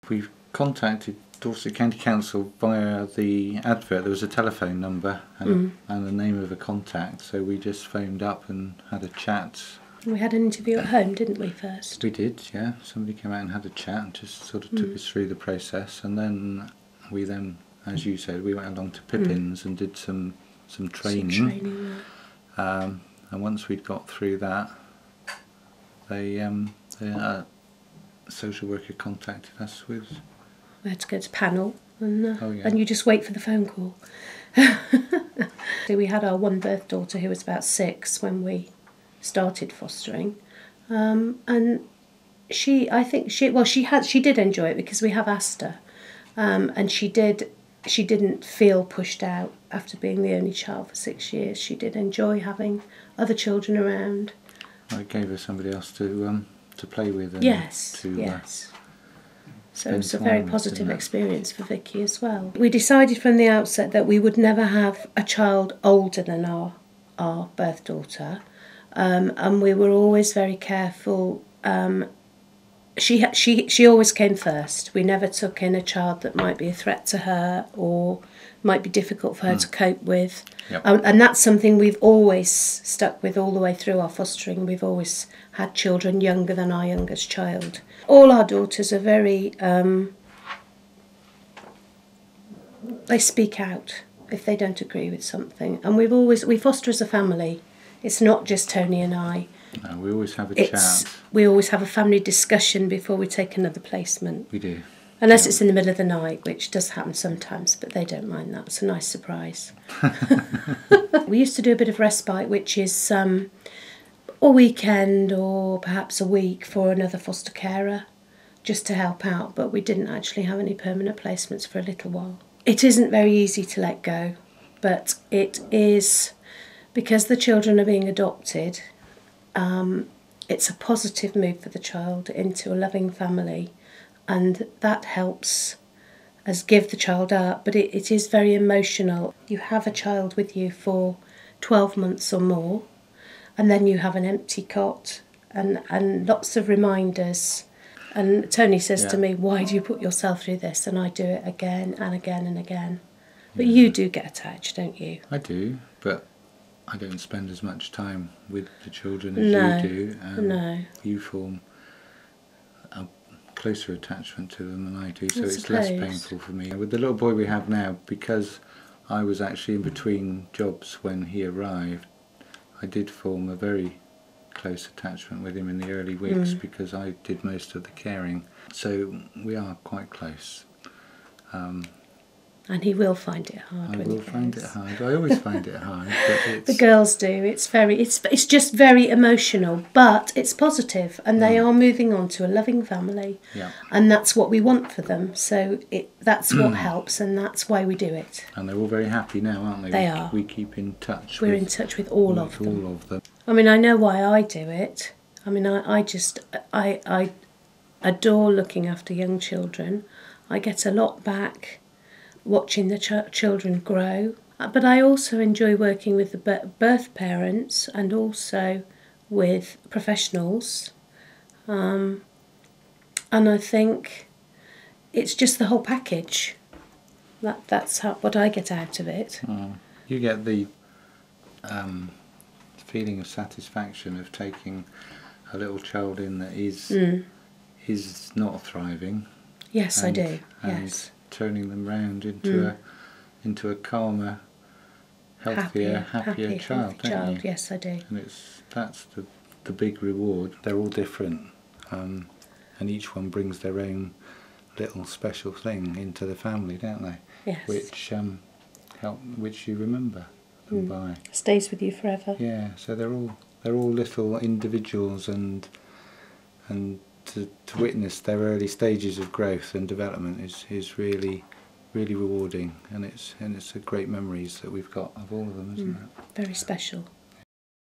We've contacted Dorset County Council via the advert. There was a telephone number and the name of a contact, so we just phoned up and had a chat. We had an interview at home, didn't we, first? We did, yeah. Somebody came out and had a chat and just sort of took us through the process, and then we as you said, we went along to Pippin's and did some training. And once we'd got through that, the social worker contacted us with... We had to go to panel and, yeah. and you just wait for the phone call. So we had our one birth daughter who was about 6 when we started fostering, and she did enjoy it because we have asked her, and she didn't feel pushed out after being the only child for 6 years. She did enjoy having other children around. Well, it gave her somebody else to play with. And yes. So it was a very positive experience for Vicky as well. We decided from the outset that we would never have a child older than our birth daughter, and we were always very careful. She always came first. We never took in a child that might be a threat to her or might be difficult for her to cope with. Yep. And that's something we've always stuck with all the way through our fostering. We've always had children younger than our youngest child. All our daughters are very... they speak out if they don't agree with something. And we foster as a family. It's not just Tony and I. No, we always have a chat. We always have a family discussion before we take another placement. We do. Unless it's in the middle of the night, which does happen sometimes, but they don't mind that. It's a nice surprise. We used to do a bit of respite, which is a weekend or perhaps a week for another foster carer, just to help out, but we didn't actually have any permanent placements for a little while. It isn't very easy to let go, but it is, because the children are being adopted, it's a positive move for the child into a loving family, and that helps us give the child up, but it is very emotional. You have a child with you for 12 months or more, and then you have an empty cot and lots of reminders. And Tony says to me, why do you put yourself through this? And I do it again and again and again. But you do get attached, don't you? I do, but I don't spend as much time with the children as you do. No. You form a closer attachment to them than I do, so it's less painful for me. With the little boy we have now, because I was actually in between jobs when he arrived, I did form a very close attachment with him in the early weeks because I did most of the caring. So we are quite close. And he will find it hard. I will find it hard. I always find it hard. But the girls do. It's just very emotional, but it's positive, and they are moving on to a loving family, and that's what we want for them. So that's what helps, and that's why we do it. And they're all very happy now, aren't they? They are. We keep in touch. We're in touch with all of them. All of them. I mean, I know why I do it. I mean, I adore looking after young children. I get a lot back watching the children grow. But I also enjoy working with the birth parents and also with professionals. And I think it's just the whole package. That's what I get out of it. You get the feeling of satisfaction of taking a little child in that is not thriving. Yes, I do. Yes. Turning them round into a calmer, healthier, happier child, don't you? Yes, I do. And that's the big reward. They're all different, and each one brings their own little special thing into the family, don't they? Yes. Which you remember them by. Stays with you forever. Yeah. So they're all little individuals, and to witness their early stages of growth and development is really rewarding, and it's a great memories that we've got of all of them, isn't it? Very special.